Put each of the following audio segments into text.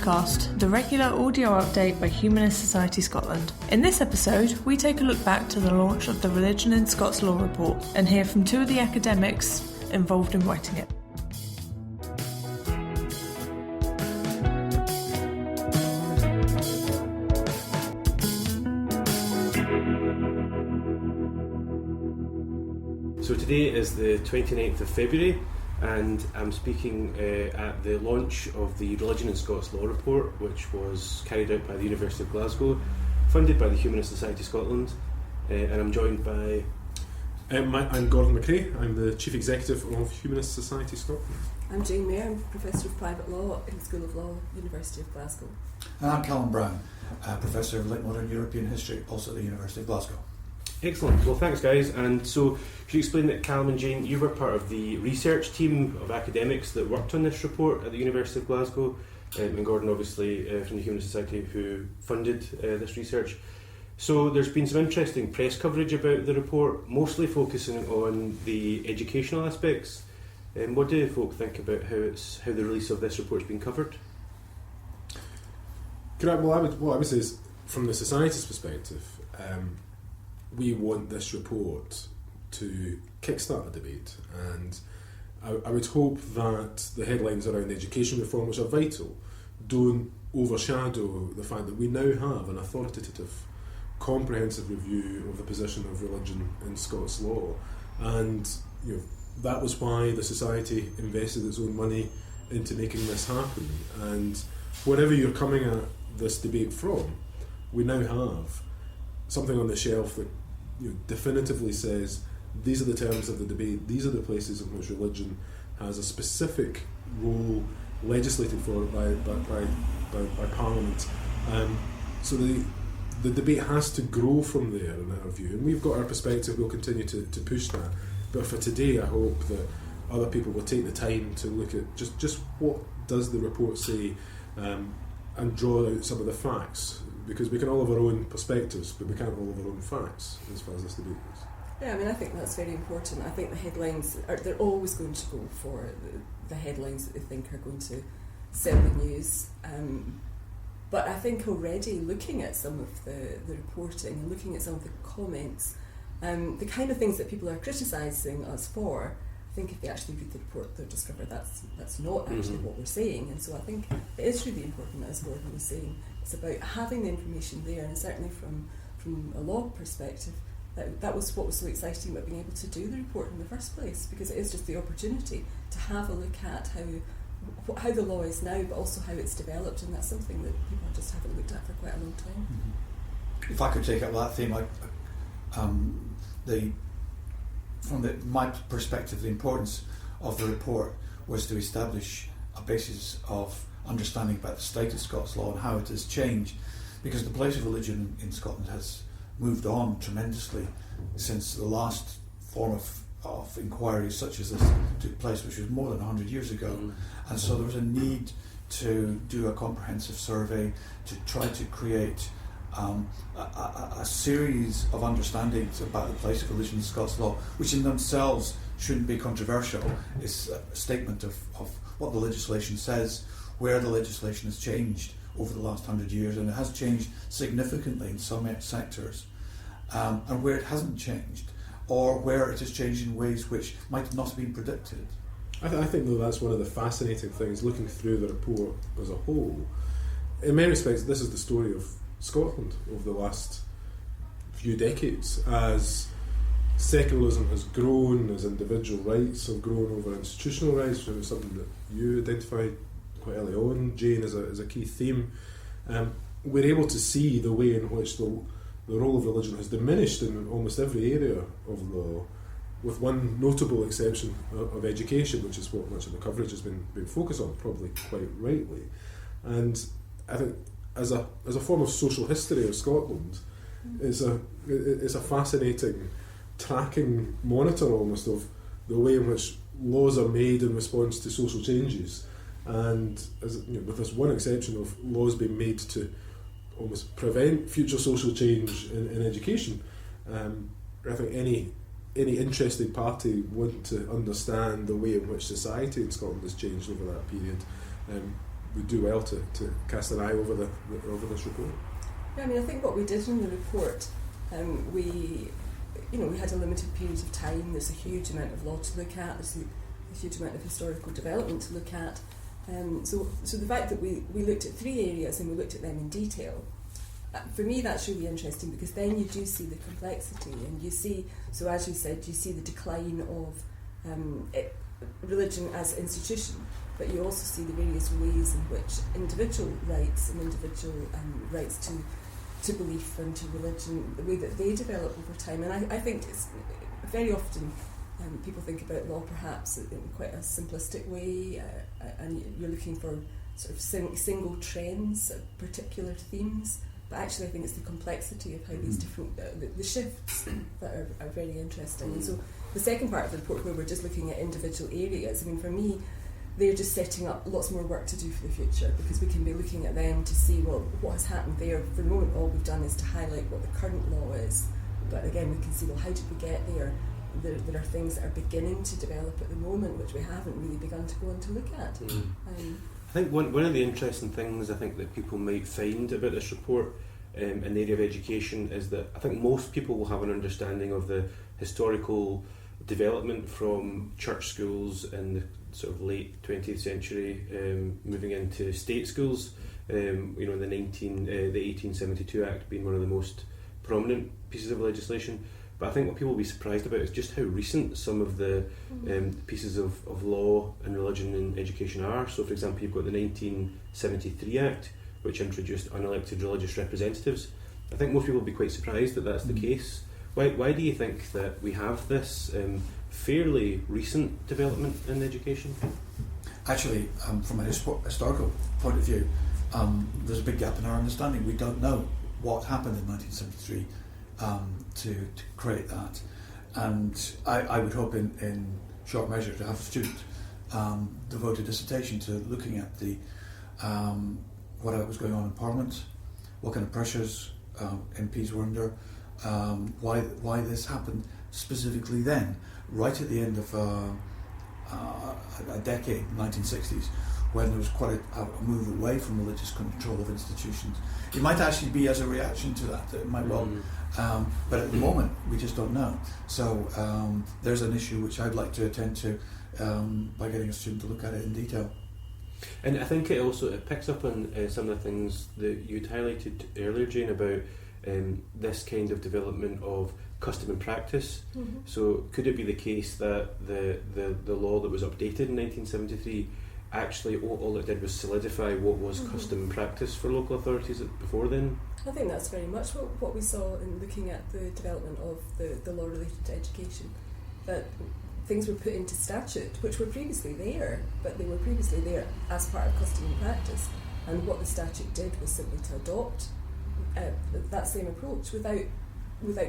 Podcast, the regular audio update by Humanist Society Scotland. In this episode, we take a look back to the launch of the Religion in Scots Law report and hear from two of the academics involved in writing it. So today is the 29th of February and I'm speaking at the launch of the Religion in Scots Law report, which was carried out by the University of Glasgow, funded by the Humanist Society Scotland, and I'm joined by... I'm Gordon MacRae, I'm the Chief Executive of Humanist Society Scotland. I'm Jane Mair, I'm Professor of Private Law in the School of Law, University of Glasgow. And I'm Callum Brown, Professor of Late Modern European History, also at the University of Glasgow. Excellent. Well, thanks, guys. And so, could you explain that, Callum and Jane, you were part of the research team of academics that worked on this report at the University of Glasgow, and Gordon, obviously, from the Humanist Society, who funded this research. So, there's been some interesting press coverage about the report, mostly focusing on the educational aspects. What do folk think about how the release of this report's been covered? What I would say is, from the Society's perspective, we want this report to kickstart a debate, and I would hope that the headlines around education reform, which are vital, don't overshadow the fact that we now have an authoritative, comprehensive review of the position of religion in Scots law. And that was why the Society invested its own money into making this happen. And wherever you're coming at this debate from, we now have something on the shelf that definitively says these are the terms of the debate, these are the places in which religion has a specific role legislated for by Parliament. So the debate has to grow from there, in our view, and we've got our perspective, we'll continue to push that. But for today, I hope that other people will take the time to look at just what does the report say, and draw out some of the facts, because we can all have our own perspectives, but we can't all have our own facts as far as this debate goes. Yeah, I mean, I think that's very important. I think the headlines, they're always going to go for the headlines that they think are going to sell the news. But I think already looking at some of the reporting and looking at some of the comments, the kind of things that people are criticising us for, I think if they actually read the report, they'll discover that's not actually what we're saying. And so I think it is really important, as Gordon was saying, it's about having the information there, and certainly from a law perspective, that was what was so exciting about being able to do the report in the first place, because it is just the opportunity to have a look at how the law is now, but also how it's developed, and that's something that people just haven't looked at for quite a long time. If I could take up that theme, from my perspective, the importance of the report was to establish a basis of understanding about the state of Scots law and how it has changed, because the place of religion in Scotland has moved on tremendously since the last form of inquiry such as this took place, which was more than 100 years ago. And so there was a need to do a comprehensive survey to try to create a series of understandings about the place of religion in Scots law, which in themselves shouldn't be controversial. It's a statement of what the legislation says, where the legislation has changed over the last 100 years, and it has changed significantly in some sectors, and where it hasn't changed, or where it has changed in ways which might not have been predicted. I think though that's one of the fascinating things, looking through the report as a whole. In many respects, this is the story of Scotland over the last few decades, as secularism has grown, as individual rights have grown over institutional rights, which was something that you identified quite early on, Jane, as a key theme. We're able to see the way in which the role of religion has diminished in almost every area of law, with one notable exception of education, which is what much of the coverage has been focused on, probably quite rightly. And I think as a form of social history of Scotland, it's a fascinating tracking monitor almost of the way in which laws are made in response to social changes. And with this one exception of laws being made to almost prevent future social change in education, I think any interested party want to understand the way in which society in Scotland has changed over that period, would do well to cast an eye over this report. Yeah, I mean, I think what we did in the report, we had a limited period of time. There's a huge amount of law to look at. There's a huge amount of historical development to look at. So the fact that we looked at 3 areas and we looked at them in detail, for me that's really interesting, because then you do see the complexity, and you see, so as you said, you see the decline of religion as institution, but you also see the various ways in which individual rights and individual rights to belief and to religion, the way that they develop over time. And I think it's very often people think about law perhaps in quite a simplistic way, and you're looking for sort of single trends, particular themes. But actually I think it's the complexity of how these different, the shifts that are very interesting. And so the second part of the report, where we're just looking at individual areas, I mean, for me, they're just setting up lots more work to do for the future, because we can be looking at them to see, well, what has happened there. For the moment, all we've done is to highlight what the current law is. But again, we can see, well, how did we get there? There are things that are beginning to develop at the moment which we haven't really begun to go on to look at. I think one of the interesting things I think that people might find about this report in the area of education is that I think most people will have an understanding of the historical development from church schools in the sort of late 20th century, moving into state schools. The 1872 Act being one of the most prominent pieces of legislation. But I think what people will be surprised about is just how recent some of the pieces of law and religion in education are. So, for example, you've got the 1973 Act, which introduced unelected religious representatives. I think most people will be quite surprised that that's the case. Why do you think that we have this fairly recent development in education? Actually, from a historical point of view, there's a big gap in our understanding. We don't know what happened in 1973 to create that. And I would hope in short measure to have a student devote a dissertation to looking at the what was going on in Parliament, what kind of pressures MPs were under, why this happened specifically then, right at the end of a decade, 1960s, when there was quite a move away from religious control of institutions. It might actually be as a reaction to that, it might well, but at the moment we just don't know. So there's an issue which I'd like to attend to by getting a student to look at it in detail. And I think it picks up on some of the things that you'd highlighted earlier, Jane, about this kind of development of custom and practice. So could it be the case that the law that was updated in 1973 actually all it did was solidify what was custom and practice for local authorities before then? I think that's very much what we saw in looking at the development of the law related to education, that things were put into statute which were previously there, but they were previously there as part of custom and practice, and what the statute did was simply to adopt that same approach without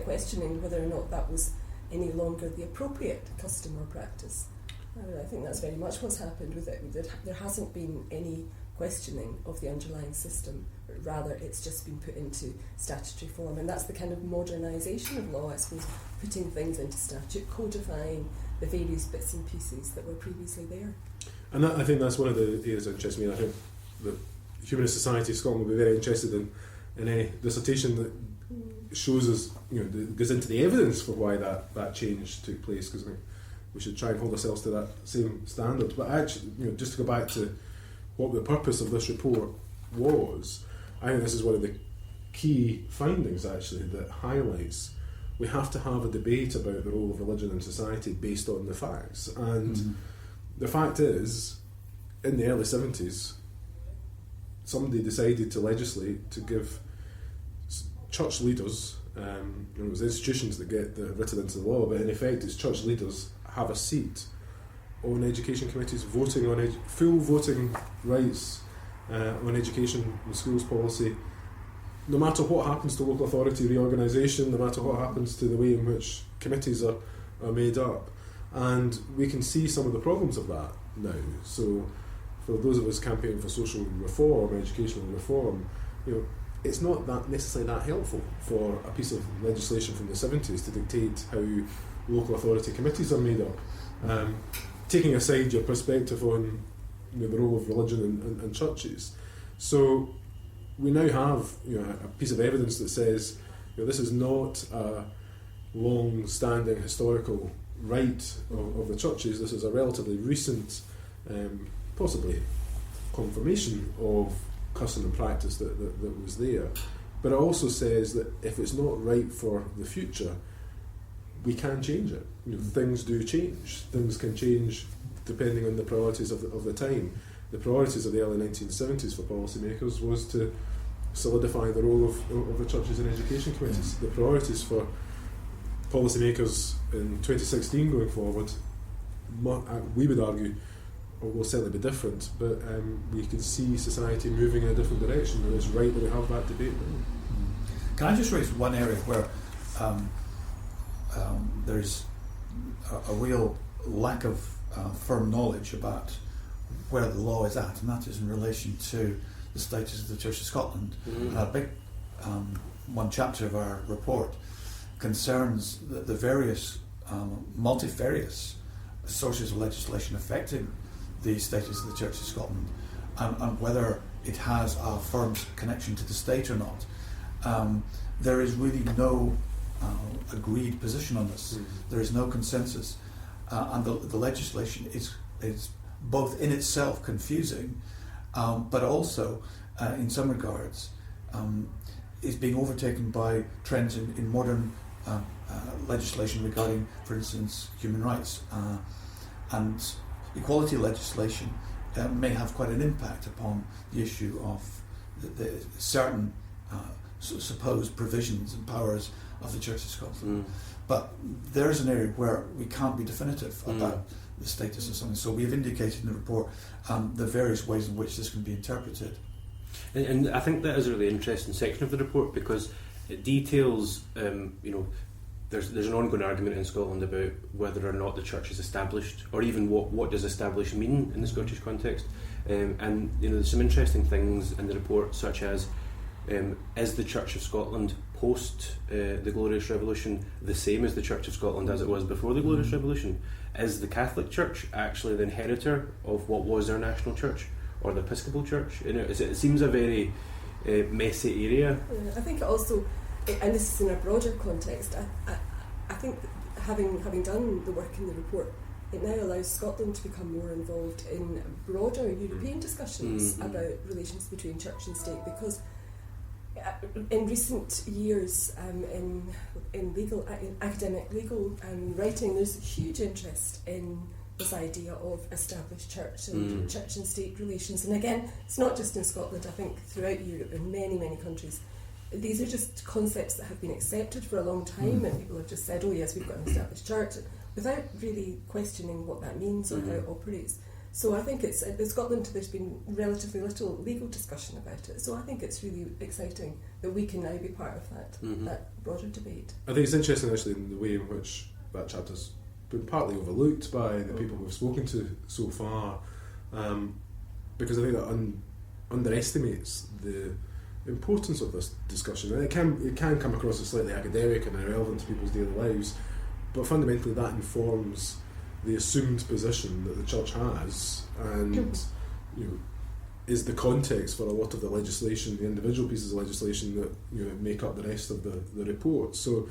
questioning whether or not that was any longer the appropriate custom or practice. I think that's very much what's happened with it. There hasn't been any questioning of the underlying system, but rather it's just been put into statutory form, and that's the kind of modernisation of law, I suppose, putting things into statute, codifying the various bits and pieces that were previously there. And I think that's one of the areas that interests me. I think the Humanist Society of Scotland will be very interested in any dissertation that shows us, goes into the evidence for why that change took place, because I think we should try and hold ourselves to that same standard. But actually, just to go back to what the purpose of this report was, I think this is one of the key findings actually that highlights we have to have a debate about the role of religion in society based on the facts. And the fact is, in the early 70s, somebody decided to legislate to give church leaders, it was institutions that get written into the law, but in effect it's church leaders have a seat on education committees, voting on full voting rights on education and schools policy, no matter what happens to local authority reorganisation, no matter what happens to the way in which committees are made up. And we can see some of the problems of that now. So for those of us campaigning for social reform, educational reform, it's not that necessarily that helpful for a piece of legislation from the 70s to dictate how local authority committees are made up. Taking aside your perspective on the role of religion and churches. So we now have a piece of evidence that says this is not a long-standing historical right of the churches. This is a relatively recent, possibly, confirmation of custom and practice that was there. But it also says that if it's not right for the future, we can change it. Things do change. Things can change depending on the priorities of the time. The priorities of the early 1970s for policymakers was to solidify the role of the churches in education committees. The priorities for policymakers in 2016 going forward, we would argue, will certainly be different, but we can see society moving in a different direction, and it's right that we have that debate now. Can I just raise one area where there's a real lack of firm knowledge about where the law is at, and that is in relation to the status of the Church of Scotland. A big one chapter of our report concerns the various multifarious sources of legislation affecting the status of the Church of Scotland, and whether it has a firm connection to the state or not. There is really no agreed position on this. There is no consensus, and the legislation is both in itself confusing, but also in some regards is being overtaken by trends in modern legislation regarding, for instance, human rights, and equality legislation may have quite an impact upon the issue of the certain supposed provisions and powers of the Church of Scotland. But there is an area where we can't be definitive about the status of something. So we have indicated in the report the various ways in which this can be interpreted. And I think that is a really interesting section of the report, because it details, there's an ongoing argument in Scotland about whether or not the church is established, or even what does established mean in the Scottish context. And there's some interesting things in the report, such as is the Church of Scotland post the Glorious Revolution the same as the Church of Scotland as it was before the Glorious Revolution? Is the Catholic Church actually the inheritor of what was our national church, or the Episcopal Church? It seems a very messy area. I think it also, and this is in a broader context, I think having done the work in the report, it now allows Scotland to become more involved in broader European discussions about relations between church and state, because in recent years in academic legal writing, there's huge interest in this idea of established church and church and state relations. And again, it's not just in Scotland, I think throughout Europe, in many, many countries, these are just concepts that have been accepted for a long time, and people have just said, oh yes, we've got an established church, without really questioning what that means or how it operates. So I think in Scotland there's been relatively little legal discussion about it. So I think it's really exciting that we can now be part of that broader debate. I think it's interesting actually in the way in which that chapter's been partly overlooked by the people we've spoken to so far, because I think that underestimates the importance of this discussion. And it can come across as slightly academic and irrelevant to people's daily lives, but fundamentally that informs the assumed position that the church has, and is the context for a lot of the legislation, the individual pieces of legislation that make up the rest of the report. So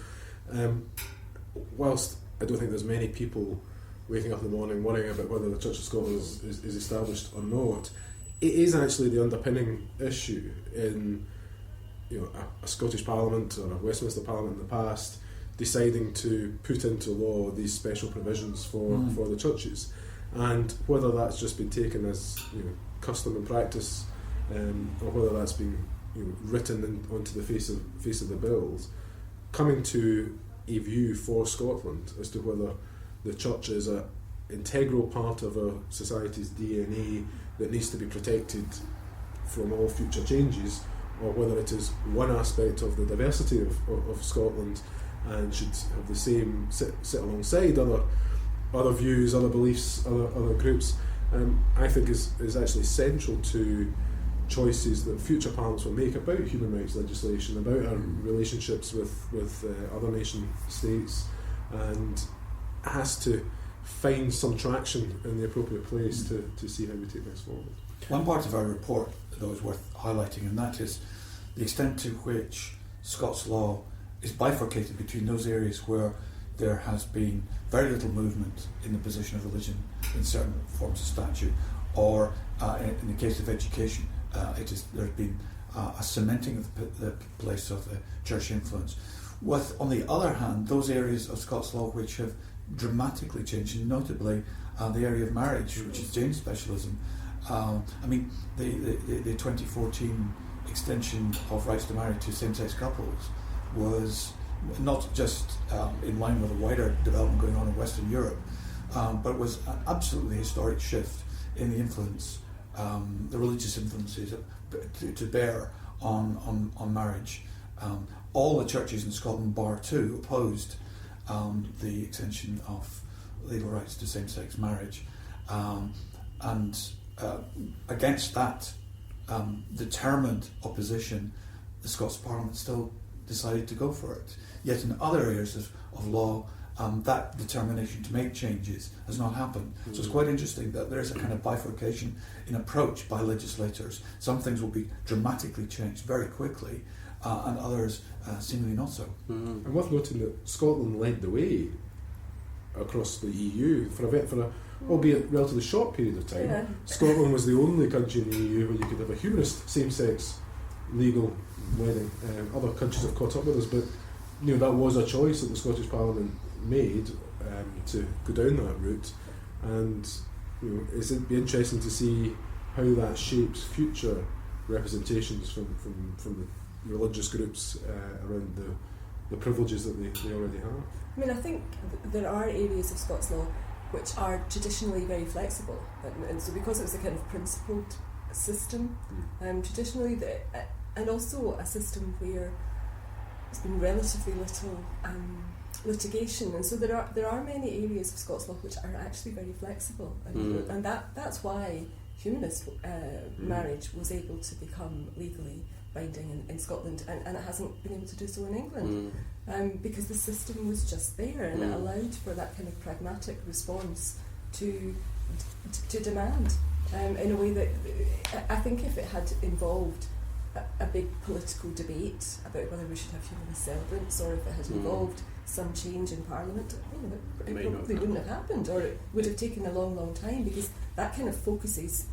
whilst I don't think there's many people waking up in the morning worrying about whether the Church of Scotland is established or not, it is actually the underpinning issue in a Scottish Parliament or a Westminster Parliament in the past deciding to put into law these special provisions for the churches, and whether that's just been taken as custom and practice, or whether that's been written onto the face of the bills, coming to a view for Scotland as to whether the church is an integral part of our society's DNA that needs to be protected from all future changes, or whether it is one aspect of the diversity of Scotland and should have the same sit alongside other views, other beliefs, other groups, I think is actually central to choices that future parliaments will make about human rights legislation, about our relationships with other nation states, and has to find some traction in the appropriate place to see how we take this forward. One part of our report, though, is worth highlighting, and that is the extent to which Scots law is bifurcated between those areas where there has been very little movement in the position of religion in certain forms of statute, or in the case of education, there's been a cementing of the place of the church influence. With, on the other hand, those areas of Scots law which have dramatically changed, and notably the area of marriage, which is Jane's specialism. The 2014 extension of rights to marry to same-sex couples was not just in line with a wider development going on in Western Europe, but was an absolutely historic shift in the influence, the religious influences to bear on marriage. All the churches in Scotland, bar two, opposed the extension of legal rights to same-sex marriage, and against that determined opposition, the Scots Parliament still decided to go for it. Yet in other areas of law, that determination to make changes has not happened. So it's quite interesting that there is a kind of bifurcation in approach by legislators. Some things will be dramatically changed very quickly, and others seemingly not so. And worth noting that Scotland led the way across the EU for a albeit relatively short period of time. Yeah. Scotland was the only country in the EU where you could have a humanist same-sex legal wedding. Other countries have caught up with us, but that was a choice that the Scottish Parliament made to go down that route, and it'd be interesting to see how that shapes future representations from the religious groups around the privileges that they already have. I mean, I think there are areas of Scots law which are traditionally very flexible, and so because it was a kind of principled system, traditionally, and also a system where there's been relatively little litigation, and so there are many areas of Scots law which are actually very flexible, and that's why humanist marriage was able to become legally binding in Scotland, and it hasn't been able to do so in England, because the system was just there, and it allowed for that kind of pragmatic response to demand, in a way that I think if it had involved a big political debate about whether we should have humanist celebrants, or if it had involved some change in Parliament, it probably wouldn't have happened, or it would have taken a long time, because that kind of focuses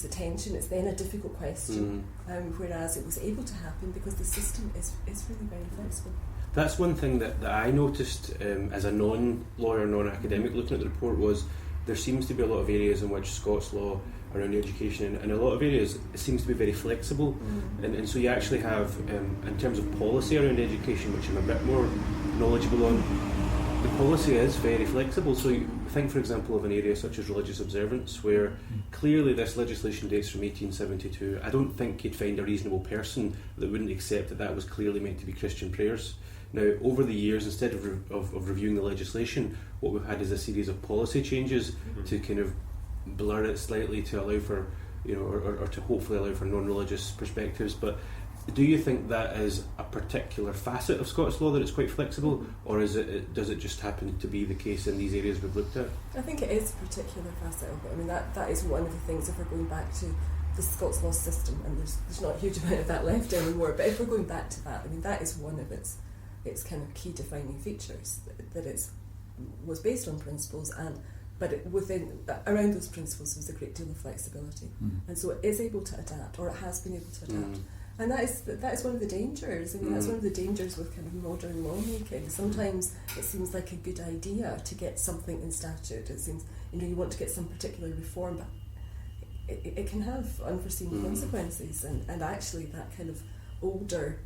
attention. It's then a difficult question, whereas it was able to happen because the system is really very flexible. That's one thing that I noticed as a non-lawyer, non-academic looking at the report, was there seems to be a lot of areas in which Scots law around education, and a lot of areas it seems to be very flexible, and so you actually have, in terms of policy around education, which I'm a bit more knowledgeable on, the policy is very flexible. So you think, for example, of an area such as religious observance, where clearly this legislation dates from 1872. I don't think you'd find a reasonable person that wouldn't accept that was clearly meant to be Christian prayers. Now, over the years, instead of reviewing the legislation, what we've had is a series of policy changes to kind of blur it slightly to allow for, or to hopefully allow for non-religious perspectives. But do you think that is a particular facet of Scots law, that it's quite flexible, or does it just happen to be the case in these areas we've looked at? I think it is a particular facet of it. I mean, that is one of the things, if we're going back to the Scots law system, and there's not a huge amount of that left anymore, but if we're going back to that, I mean, that is one of its kind of key defining features, that it was based on principles, but around those principles was a great deal of flexibility, and so it is able to adapt, or it has been able to adapt. And that is one of the dangers. I mean, that's one of the dangers with kind of modern lawmaking. Sometimes it seems like a good idea to get something in statute. It seems, you want to get some particular reform, but it can have unforeseen consequences. And actually, that kind of older,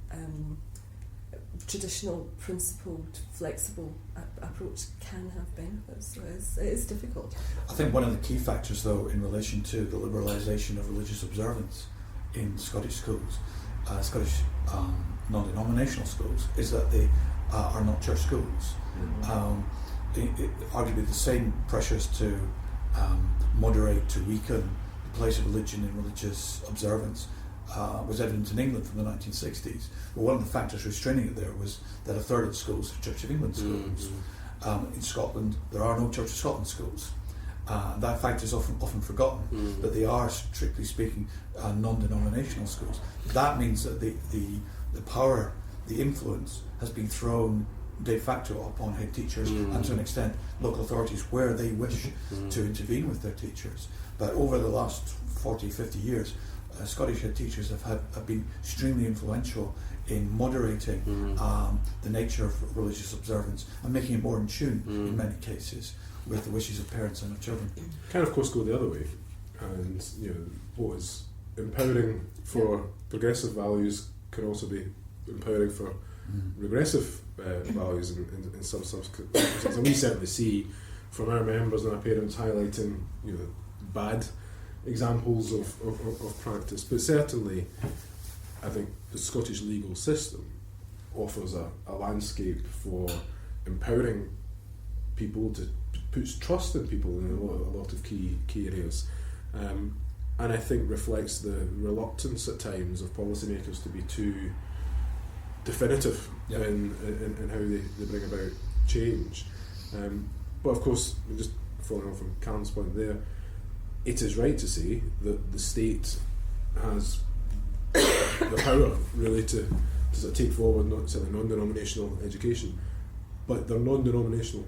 traditional, principled, flexible approach can have benefits. So it is difficult. I think one of the key factors, though, in relation to the liberalisation of religious observance in Scottish schools, Scottish non-denominational schools, is that they are not church schools. Arguably the same pressures to moderate, to weaken the place of religion in religious observance was evident in England from the 1960s. But one of the factors restraining it there was that a third of the schools were Church of England schools. in Scotland, there are no Church of Scotland schools. That fact is often forgotten, that they are, strictly speaking, non-denominational schools. That means that the power, the influence, has been thrown de facto upon head teachers and, to an extent, local authorities where they wish to intervene with their teachers. But over the last 40, 50 years, Scottish head teachers have been extremely influential in moderating the nature of religious observance and making it more in tune, in many cases, with the wishes of parents and of children. Can of course go the other way, and what is empowering for progressive values can also be empowering for regressive values in some circumstances. And we certainly see from our members and our parents highlighting bad examples of practice, but certainly I think the Scottish legal system offers a landscape for empowering people, to puts trust in people in a lot of key areas, and I think reflects the reluctance at times of policymakers to be too definitive in how they bring about change. But of course, just following on from Callum's point there, it is right to say that the state has the power really to sort of take forward non-denominational education, but they're non-denominational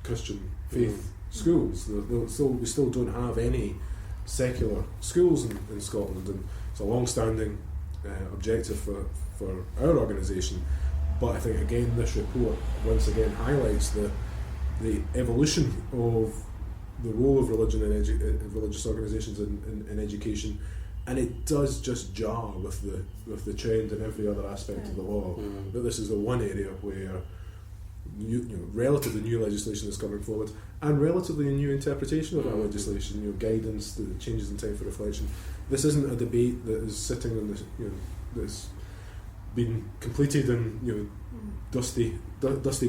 Christian faith schools. We still don't have any secular schools in Scotland, and it's a long-standing objective for our organisation. But I think again this report once again highlights the evolution of the role of religion in religious organisations in education, and it does just jar with the trend in every other aspect of the law. That this is the one area where relatively new legislation is coming forward, and relatively new interpretation of that legislation, guidance, the changes in time for reflection. This isn't a debate that is sitting on that's been completed in dusty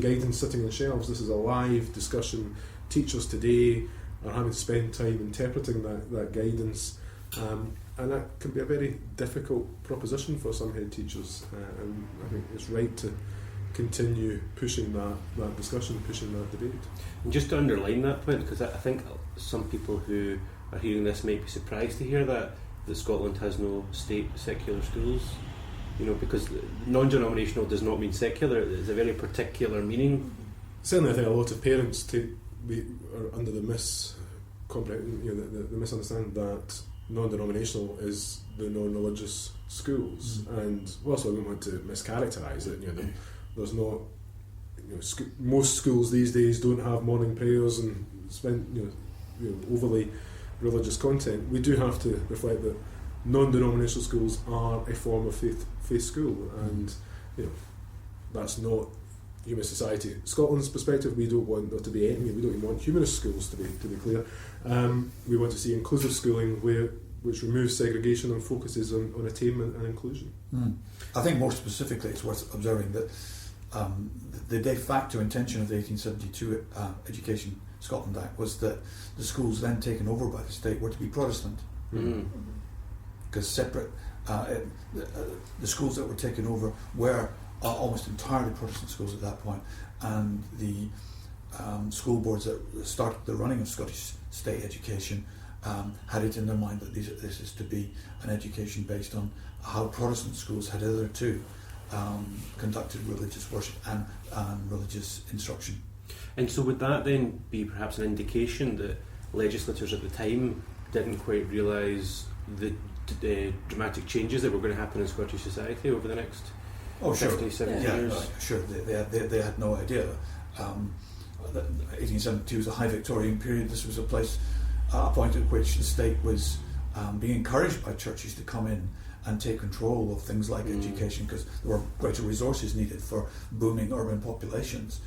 guidance sitting on shelves. This is a live discussion. Teachers today are having to spend time interpreting that guidance, and that can be a very difficult proposition for some head teachers, and I think it's right to continue pushing that discussion, pushing that debate. And just to underline that point, because I think some people who are hearing this might be surprised to hear that Scotland has no state secular schools, because non-denominational does not mean secular. It's a very particular meaning. Certainly I think a lot of parents are under the misunderstanding that non-denominational is the non-religious schools, and whilst I wouldn't want to mischaracterise it, there's not, most schools these days don't have morning prayers and spend overly religious content. We do have to reflect that non-denominational schools are a form of faith school, and that's not Humanist Society Scotland's perspective. We don't want there to be any. We don't even want humanist schools to be clear. We want to see inclusive schooling which removes segregation and focuses on attainment and inclusion. I think more specifically it's worth observing that the de facto intention of the 1872 Education Scotland Act was that the schools then taken over by the state were to be Protestant, because separate the schools that were taken over were almost entirely Protestant schools at that point, and the school boards that started the running of Scottish state education had it in their mind that this is to be an education based on how Protestant schools had hitherto conducted religious worship and religious instruction. And so would that then be perhaps an indication that legislators at the time didn't quite realise the dramatic changes that were going to happen in Scottish society over the next 50, 70 years? Sure, they had no idea. 1872 was a high Victorian period. This was a point at which the state was being encouraged by churches to come in and take control of things like education, because there were greater resources needed for booming urban populations.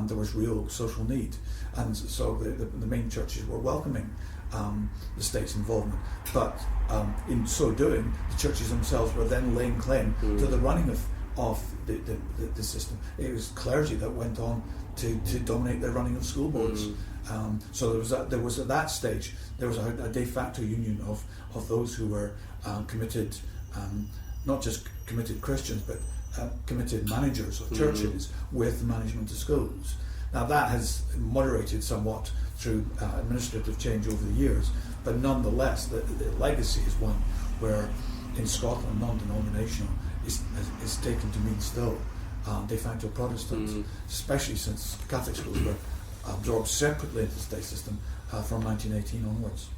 There was real social need, and so the main churches were welcoming the state's involvement. But in so doing, the churches themselves were then laying claim to the running of the system. It was clergy that went on to dominate the running of school boards. So there was at that stage there was a de facto union of those who were committed, not just committed Christians, but committed managers of churches with the management of schools. Now that has moderated somewhat through administrative change over the years, but nonetheless the legacy is one where in Scotland non-denominational is taken to mean still de facto Protestant, especially since Catholic schools were absorbed separately into the state system from 1918 onwards.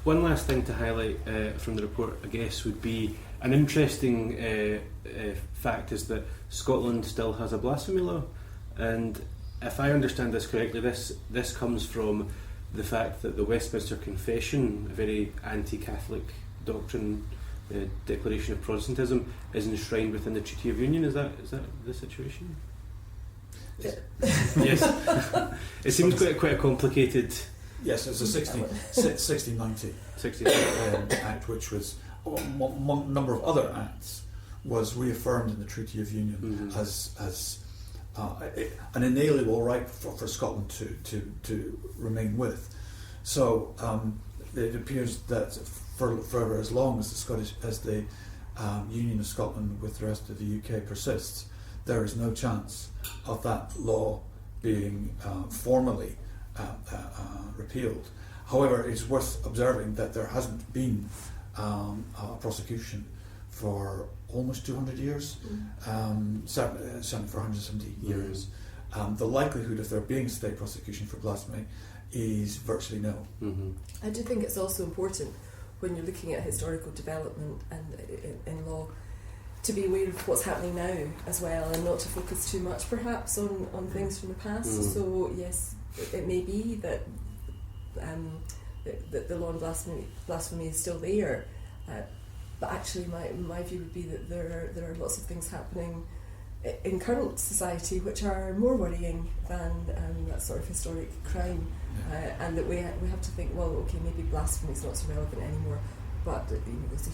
One last thing to highlight from the report, I guess, would be an interesting fact is that Scotland still has a blasphemy law, and if I understand this correctly, this comes from the fact that the Westminster Confession, a very anti-Catholic doctrine, declaration of Protestantism, is enshrined within the Treaty of Union. Is that the situation? Yes. It seems quite a complicated. Yes, it's a 1690 Act, which was one number of other acts was reaffirmed in the Treaty of Union as an inalienable right for Scotland to remain with. So it appears that for as long as the Union of Scotland with the rest of the UK persists, there is no chance of that law being formally repealed. However, it's worth observing that there hasn't been a prosecution for almost 200 years, certainly for 170 years. The likelihood of there being state prosecution for blasphemy is virtually nil. I do think it's also important when you're looking at historical development and in law to be aware of what's happening now as well, and not to focus too much perhaps on things from the past. So yes, it may be that the law on blasphemy is still there, but actually my view would be that there are lots of things happening in current society which are more worrying than that sort of historic crime, and that we have to think, well, okay, maybe blasphemy is not so relevant anymore, but there's a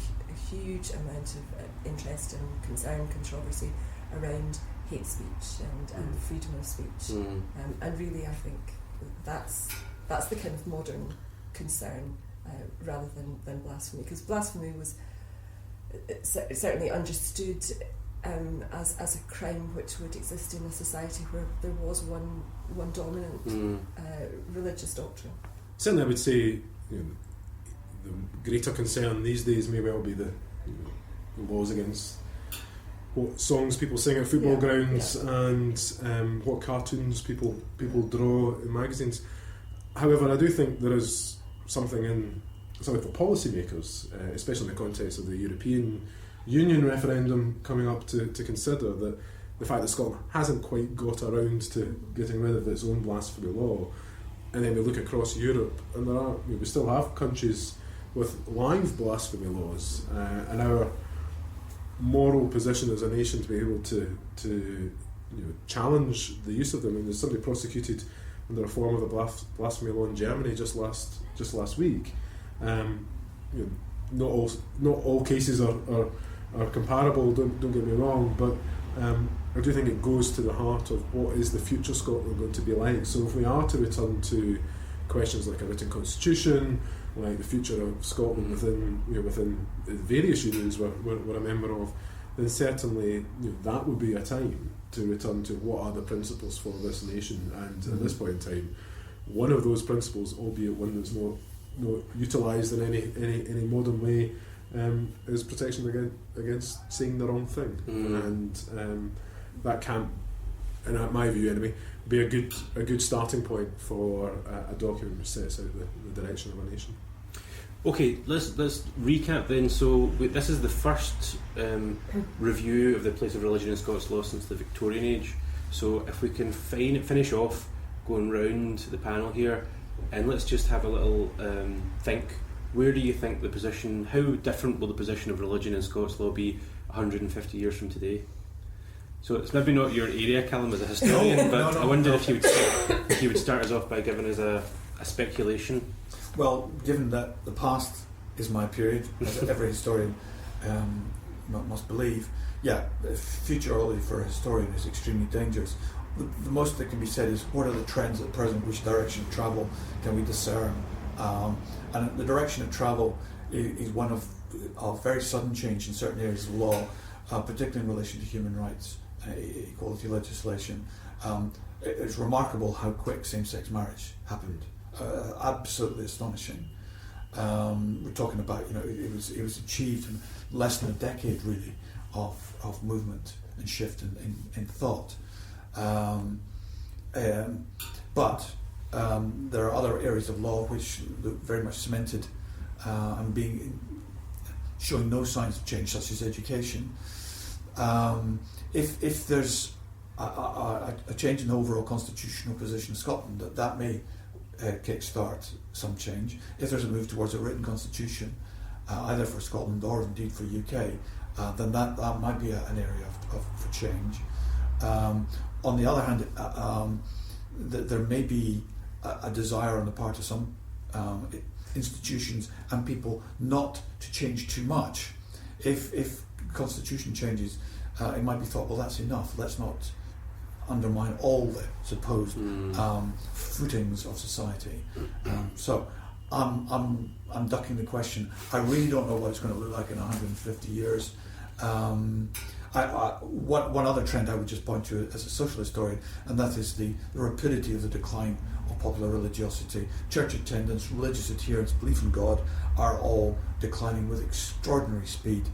huge amount of interest and concern, controversy around hate speech and freedom of speech, and really I think that's the kind of modern concern rather than blasphemy, because blasphemy was certainly understood as a crime which would exist in a society where there was one dominant religious doctrine. Certainly I would say the greater concern these days may well be the laws against what songs people sing at football grounds and what cartoons people draw in magazines. However, I do think there is something for policymakers, especially in the context of the European Union referendum coming up to consider, that the fact that Scotland hasn't quite got around to getting rid of its own blasphemy law, and then we look across Europe and we still have countries with live blasphemy laws, and our moral position as a nation to be able to challenge the use of them. And there's somebody prosecuted under a form of the blasphemy law in Germany just last week. Not all cases are comparable. Don't get me wrong, but I do think it goes to the heart of what is the future Scotland going to be like. So if we are to return to questions like a written constitution, like the future of Scotland within the various unions we're a member of, then certainly that would be a time to return to what are the principles for this nation. And at this point in time, one of those principles, albeit one that's not utilised in any modern way, is protection against saying the wrong thing, and that can't, in my view anyway, be a good starting point for a document which sets out the direction of a nation. Okay, let's recap then. So this is the first review of the place of religion in Scots law since the Victorian age. So if we can finish off going round the panel here, and let's just have a little think. Where do you think how different will the position of religion in Scots law be 150 years from today? So it's maybe not your area, Callum, as a historian, but I wonder if you would start us off by giving us a speculation. Well, given that the past is my period, as every historian must believe, futurology for a historian is extremely dangerous. The most that can be said is, what are the trends at present, which direction of travel can we discern? And the direction of travel is one of very sudden change in certain areas of law, particularly in relation to human rights, equality legislation, it's remarkable how quick same-sex marriage happened. Absolutely astonishing. We're talking about, it was achieved in less than a decade, really, of movement and shift in thought. But there are other areas of law which look very much cemented and showing no signs of change, such as education. If there's a change in the overall constitutional position of Scotland, that may kickstart some change. If there's a move towards a written constitution, either for Scotland or indeed for UK, then that might be an area for change. On the other hand, there may be a desire on the part of some institutions and people not to change too much. If constitution changes, it might be thought, well, that's enough. Let's not undermine all the supposed footings of society. So I'm ducking the question. I really don't know what it's going to look like in 150 years. One other trend I would just point to as a social historian, and that is the rapidity of the decline of popular religiosity. Church attendance, religious adherence, belief in God are all declining with extraordinary speed.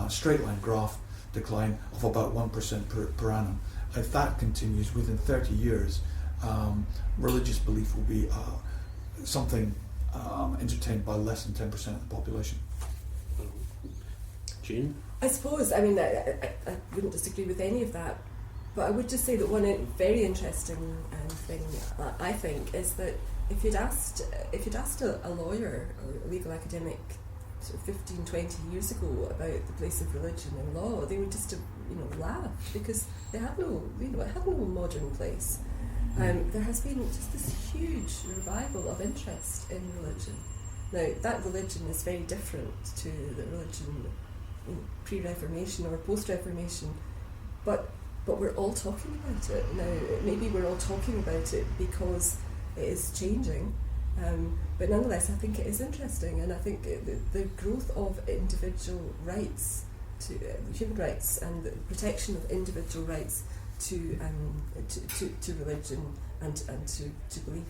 Straight line graph decline of about 1% per annum. If that continues, within 30 years, religious belief will be something entertained by less than 10% of the population. Jean? I suppose, I wouldn't disagree with any of that, but I would just say that one very interesting thing, I think, is that if you'd asked a lawyer or a legal academic sort of 15, 20 years ago about the place of religion in law, they would just have, laughed, because they had no, it had no modern place. There has been just this huge revival of interest in religion. Now, that religion is very different to the religion pre-Reformation or post-Reformation, but we're all talking about it now. Maybe we're all talking about it because it is changing, but nonetheless I think it is interesting, and I think the growth of individual rights to human rights and the protection of individual rights to religion and to belief,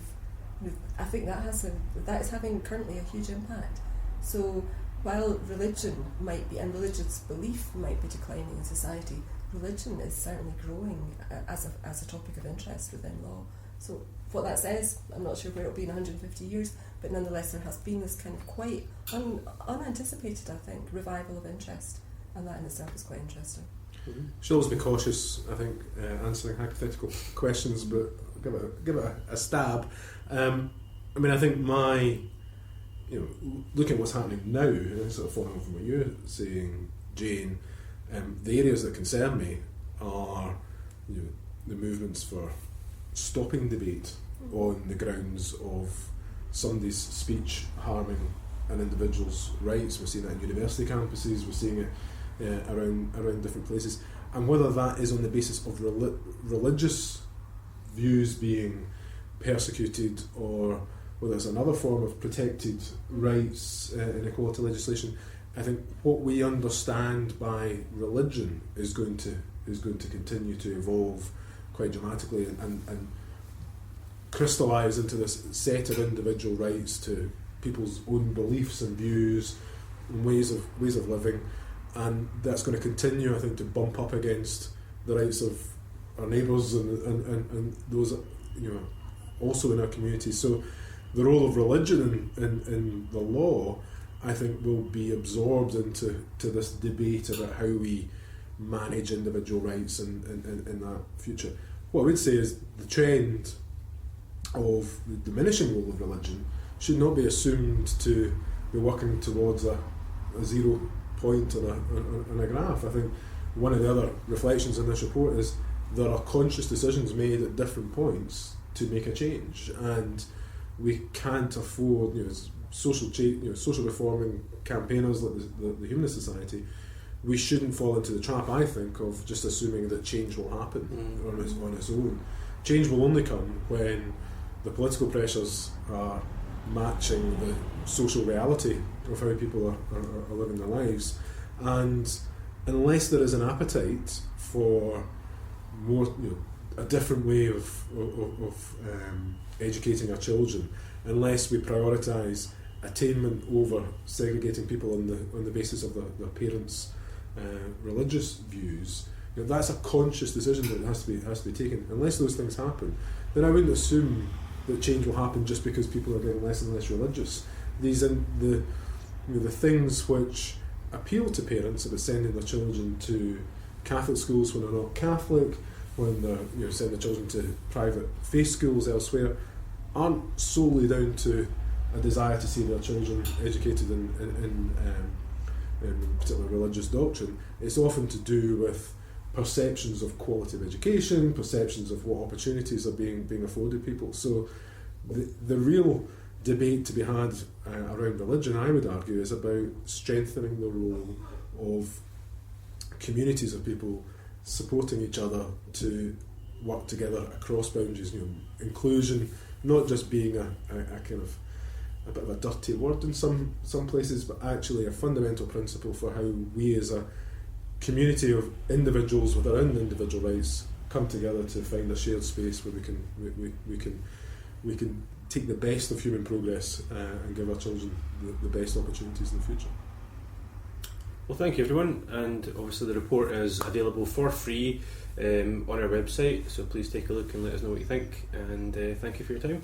I think that is having currently a huge impact. So while religion might be, and religious belief might be declining in society, religion is certainly growing as a topic of interest within law. So what that says, I'm not sure where it'll be in 150 years, but nonetheless there has been this kind of quite unanticipated, I think, revival of interest, and that in itself is quite interesting. Should always be cautious, I think, answering hypothetical questions, but give it a stab. I think looking at what's happening now, and sort of following from what you're saying, Jane, the areas that concern me are the movements for stopping debate on the grounds of somebody's speech harming an individual's rights. We're seeing that in university campuses, we're seeing it around different places, and whether that is on the basis of religious views being persecuted, or whether it's another form of protected rights in equality legislation. I think what we understand by religion is going to continue to evolve quite dramatically and crystallise into this set of individual rights to people's own beliefs and views and ways of living, and that's going to continue, I think, to bump up against the rights of our neighbours and those also in our community. So the role of religion in the law, I think, will be absorbed into this debate about how we manage individual rights in that future. What I would say is the trend of the diminishing role of religion should not be assumed to be working towards a 0 point on a graph. I think one of the other reflections in this report is there are conscious decisions made at different points to make a change, and we can't afford social reforming campaigners like the Humanist Society. We shouldn't fall into the trap, I think, of just assuming that change will happen on its own. Change will only come when the political pressures are matching the social reality of how people are living their lives, and unless there is an appetite for more a different way of educating our children unless we prioritise attainment over segregating people on the basis of their parents' religious views. That's a conscious decision that has to be taken. Unless those things happen, then I wouldn't assume that change will happen just because people are getting less and less religious. These the things which appeal to parents about sending their children to Catholic schools when they're not Catholic, when they're sending their children to private faith schools elsewhere, aren't solely down to a desire to see their children educated in particular religious doctrine. It's often to do with perceptions of quality of education, perceptions of what opportunities are being afforded people. So the real debate to be had around religion, I would argue, is about strengthening the role of communities of people supporting each other to work together across boundaries. Inclusion not just being a kind of a bit of a dirty word in some places, but actually a fundamental principle for how we as a community of individuals with our own individual rights come together to find a shared space where we can take the best of human progress and give our children the best opportunities in the future. Well, thank you everyone, and obviously the report is available for free on our website, so please take a look and let us know what you think, and thank you for your time.